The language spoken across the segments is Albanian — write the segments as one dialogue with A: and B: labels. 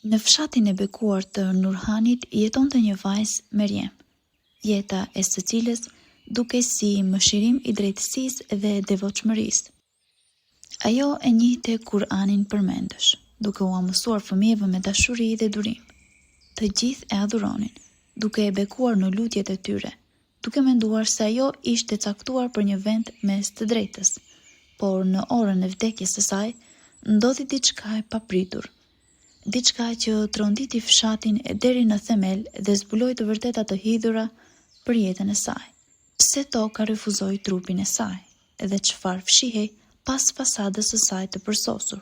A: Në fshatin e bekuar të Nurhanit jetonte një vajzë Meriem, jeta e së cilës duke si mëshirim i drejtësisë dhe devotshmërisë. Ajo e njihte Kur'anin përmendësh, duke u mësuar fëmijëve me dashuri dhe durim. Të gjithë e adhuronin, duke e bekuar në lutjet e tyre, duke menduar se ajo ishte caktuar për një vend mes të drejtës, por në orën e vdekjes së saj ndodhi diçka e papritur. Diçka që tronditi fshatin deri në themel dhe zbuloi të vërteta të hidhura për jetën e saj. Pse toka refuzoi trupin e saj dhe çfarë fshihej pas fasadës së saj të përsosur.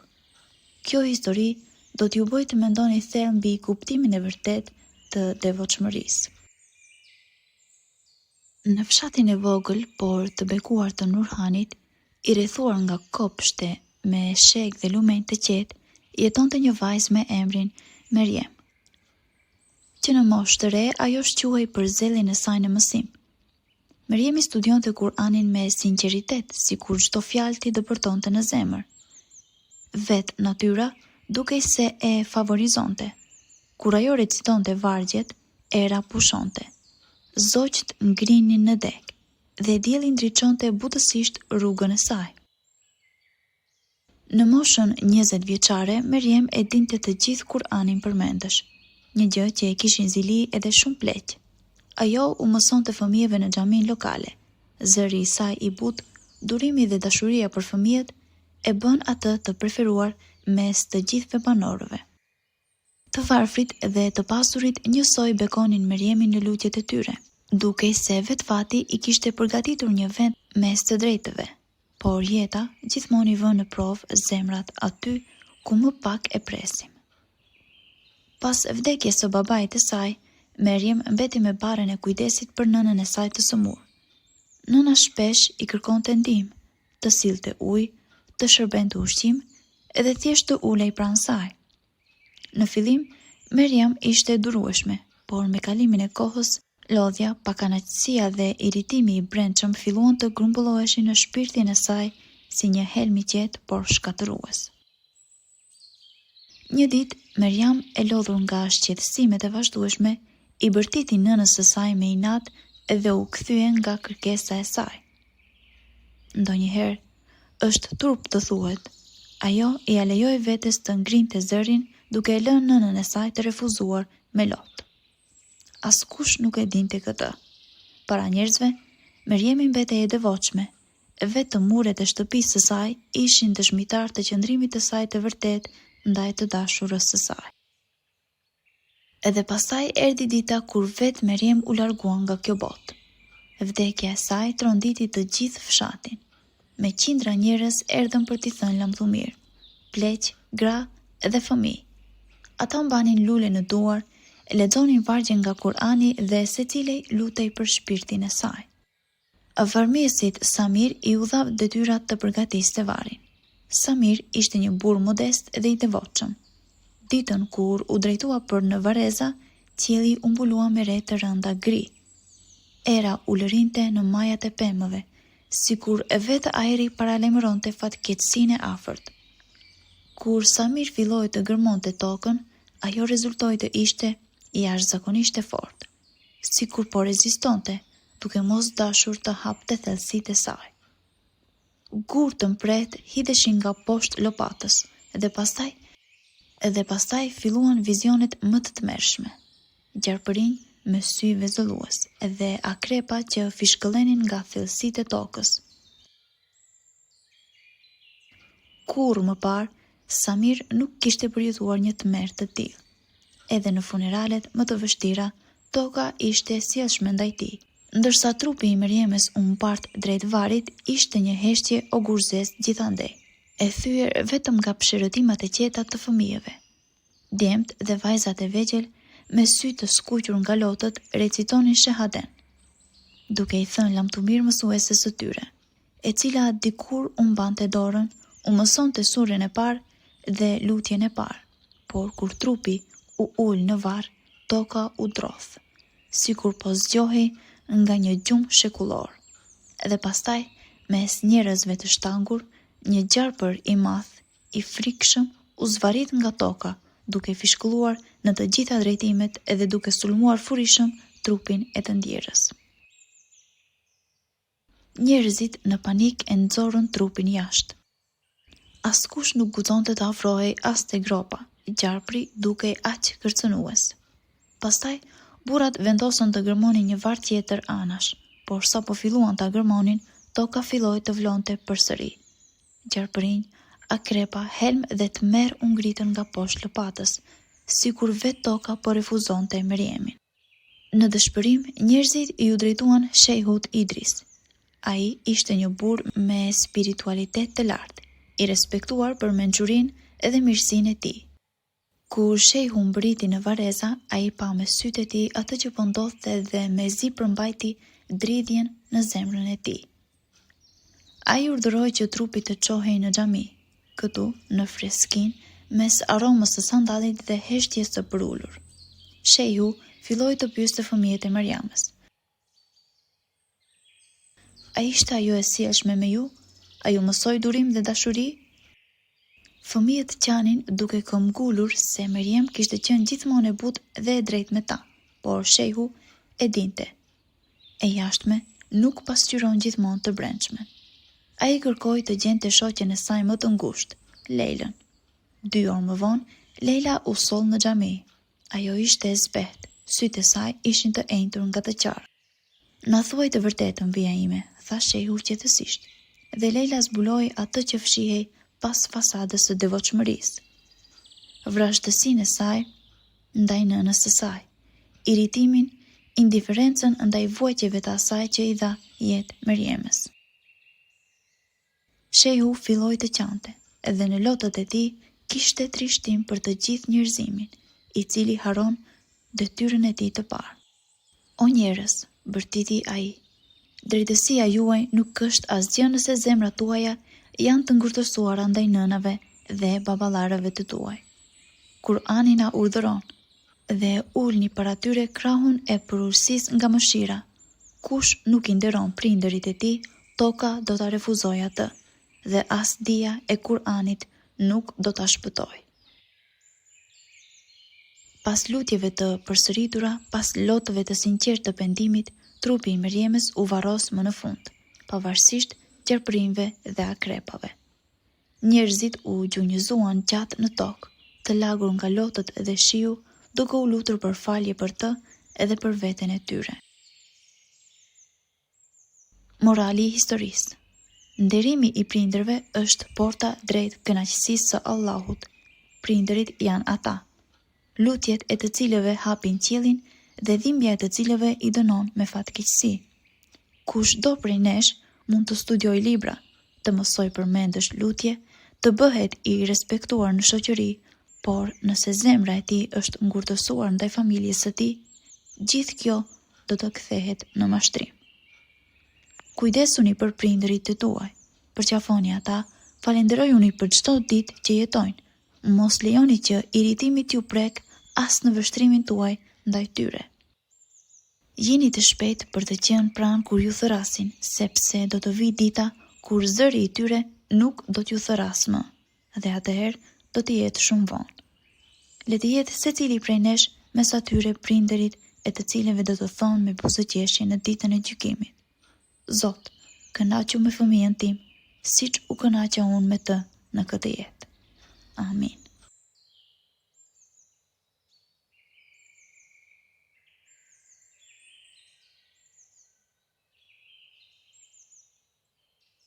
A: Kjo histori do t'ju bëjë të mendoni thellë mbi kuptimin e vërtet të devotshmërisë. Në fshatin e vogël, por të bekuar të Nurhanit, i rrethuar nga kopshte me sheg dhe lumenj të qetë, jetonte një vajzë me emrin Meriem, që në moshë të re ajo shquhej për zellin e saj në mësim. Meriemi studionte Kur'anin me sinqeritet, sikur çdo fjalë t'i dëpërtonte në zemër. Vetë natyra dukej se e favorizonte. Kur ajo recitonte vargjet, era pushonte. Zogjt ngrinin në deg dhe dielli ndriçonte butësisht rrugën e saj. Në moshën 20 vjeçare, Meriem e dinte të gjithë Kur'anin përmendësh, një gjë që e kishin zili edhe shumë pleq. Ajo u mësonte fëmijëve në xhamin lokale. Zëri i saj i butë, durimi dhe dashuria për fëmijët e bën atë të preferuar mes të gjithëve banorëve. Të varfrit dhe të pasurit njësoj bekonin Meriemin në lutjet e tyre, dukej se vetë fati i kishte përgatitur një vend mes të drejtëve. Por jeta gjithmonë i vën në provë zemrat aty ku më pak e presim. Pas vdekjes së babait të saj, Meriem mbeti me barën e kujdesit për nënën e saj të sëmur. Nëna shpesh i kërkonte ndihmë, të sillte ujë, të shërbente ushqim edhe thjesht të ulej pranë saj. Në fillim, Meriem ishte durueshme, por me kalimin e kohës, lodhja, pakanaçësia dhe iritimi i brendshëm filluan të grumbulloheshin në shpirtin e saj si një helm i qetë por shkatërues. Një ditë, Meriem, e lodhur nga shqetësimet e vazhdueshme, i bërtiti nënës së saj me inat dhe u kthye nga kërkesa e saj. Ndonjëherë, është turp të thuhet, ajo i alejoi vetes të ngrinte zërin duke e lënë nënën e saj të refuzuar me lot. Askush nuk e dinte këtë. Para njerëzve, Meriemi mbetej e devotshme. Vetëm muret e shtëpisë së saj ishin dëshmitar të qëndrimit të saj të vërtet ndaj të dashurës së saj. Edhe pastaj erdhi dita kur vetë Meriem u largua nga kjo botë. Vdekja e saj tronditi të gjithë fshatin. Me qindra njerëz erdhën për t'i thënë lamthumir, pleq, gra dhe fëmijë. Ata mbanin lule në duar, lexonin vargje nga Kur'ani dhe secili lutej për shpirtin e saj. Varmjesit Samir i u dha detyrat të përgatiste varin. Samir ishte një burr modest dhe i devotshëm. Ditën kur u drejtua për në Vareza, qielli u mbulua me re të rënda gri. Era u lërinte në majat e pemëve, sikur e vetë ajri paralajmëronte fatkeqësinë e afërt. Kur Samir filloi të gërmonte tokën, ajo rezultoi të ishte jashtëzakonisht e fortë, sikur po rezistonte, duke mos dashur të hapte thellësitë e saj. Gur të mpret hidheshin nga poshtë lopatës dhe pastaj filluan vizionet më të tmerrshme. Gjarpërinj me sy vezëllues dhe akrepa që fishkëllenin nga thellësitë e tokës. Kurrë më parë, Samir nuk kishte përjetuar një tmerr të tillë. Edhe në funeralet më të vështira, toka ishte sjellshme ndaj tij, ndërsa trupi i Meriemes u mpart drejt varit ishte një heshtje ogurzes gjithandej, e thyer vetëm nga pshërëtimat e qeta të fëmijëve. Djemt dhe vajzat e vegjël, me sy të skuqur nga lotët, recitonin shehaden, duke i thënë lamthumir mësueses së tyre, e cila dikur u mbante dorën, u mësonte surën e parë dhe lutjen e parë, por kur trupi u ul në varr, toka u drodh, sikur po zgjohej nga një gjumë shekullor. Dhe pastaj, mes njerëzve të shtangur, një gjarpër i madh, i frikshëm, u zvarit nga toka duke fishkëlluar në të gjitha drejtimet edhe duke sulmuar furishëm trupin e të ndjerës. Njerëzit në panik e nxorën trupin jashtë. Askush nuk guxonte të afrohej as te gropa, gjarpri duke aq kërcënues. Pastaj, burrat vendosën të gërmonin një varr tjetër anash, por sa po filluan ta gërmonin, toka filloi të vlonte përsëri. Gjarprinj, akrepa, helm dhe tmerr u ngritën nga poshtë lopatës, sikur vetë toka po refuzonte Meriemin. Në dëshpërim, njerëzit ju drejtuan Shejhut Idris. Ai ishte një burr me spiritualitet të lartë, i respektuar për mençurinë edhe mirësinë e tij. Kur Shejhu mbriti në Vareza, ai pa me sytë e tij atë që po ndodhte dhe mezi përmbajti dridhjen në zemrën e tij. Ai urdhëroi që trupi të çohej në xhami, këtu në freskinë, mes aromës së sandallit dhe heshtjes së përulur. Shejhu filloi të pyeste fëmijët e Mariamës. A ishte ajo e sjellshme me ju? A ju mësoi durim dhe dashuri? Fëmijët qanin duke këmbgulur se Meriem kishte qenë gjithmonë e butë dhe e drejtë me ta, por Shejhu e dinte. E jashtme nuk pasqyron gjithmonë të brendshme. Ai kërkoi të gjente shoqen e saj më të ngushtë, Leilën. 2 orë më vonë, Leila u soll në xhami. Ajo ishte e zbehtë, sytë e saj ishin të enjtur nga të qarë. Na thuaj të vërtetën, vija ime, tha Shejhu qetësisht, dhe Leila zbuloi atë që fshihej pas fasadës së devotshmërisë. Vrashtësinë e saj ndaj nënës së saj, irritimin, indiferencën ndaj vuajtjeve të asaj që i dha jetë Meriemës. Shejhu filloi të qante, edhe në lotët e tij kishte trishtim për të gjithë njerëzimin, i cili haron detyrën e tij të parë. O njerëz, bërtiti ai, drejtësia juaj nuk është asgjë nëse zemrat tuaja janë të ngurtësuara ndaj nënave dhe baballarëve të tuaj. Kurani na urdhëron dhe ulni para tyre krahun e përurësisë nga mëshira. Kush nuk i nderon prindërit e tij, toka do ta refuzojë atë, dhe as dia e Kur'anit nuk do ta shpëtojë. Pas lutjeve të përsëritura, pas lotëve të sinqertë të pendimit, trupi i Meriemës u varros më në fund, pavarësisht gjarprinjve dhe akrepave. Njerëzit u gjunjëzuan gjatë në tokë, të lagur nga lotët dhe shiu, duke u lutur për falje për të edhe për veten e tyre. Morali i historisë. Nderimi i prindërve është porta drejt kënaqësisë së Allahut. Prindërit janë ata, lutjet e të cilëve hapin qiellin dhe dhimbja e të cilëve i dënon me fatkeqësi. Kushdo prej nesh mund të studiojë libra, të mësoj përmendësh lutje, të bëhet i respektuar në shoqëri, por nëse zemra e tij është ngurtësuar ndaj familjes së tij, gjithë kjo do të kthehet në mashtrim. Kujdesuni për prindërit të tuaj, përqafoni ata, falenderojuni për çdo ditë që jetojnë, mos lejoni që irritimi t'ju prek as në vështrimin tuaj ndaj tyre. Jini të shpejtë për të qenë pranë kur ju thërasin, sepse do të vijë dita kur zëri i tyre nuk do t'ju thëras më, dhe atëherë do të jetë shumë vonë. Le të jetë secili prej nesh mes atyre prindërit e të cilëve do të thonë me buzëqeshje në ditën e gjykimit: Zot, kënaqu me fëmijën tim, siç u kënaqa unë me të në këtë jetë. Amin.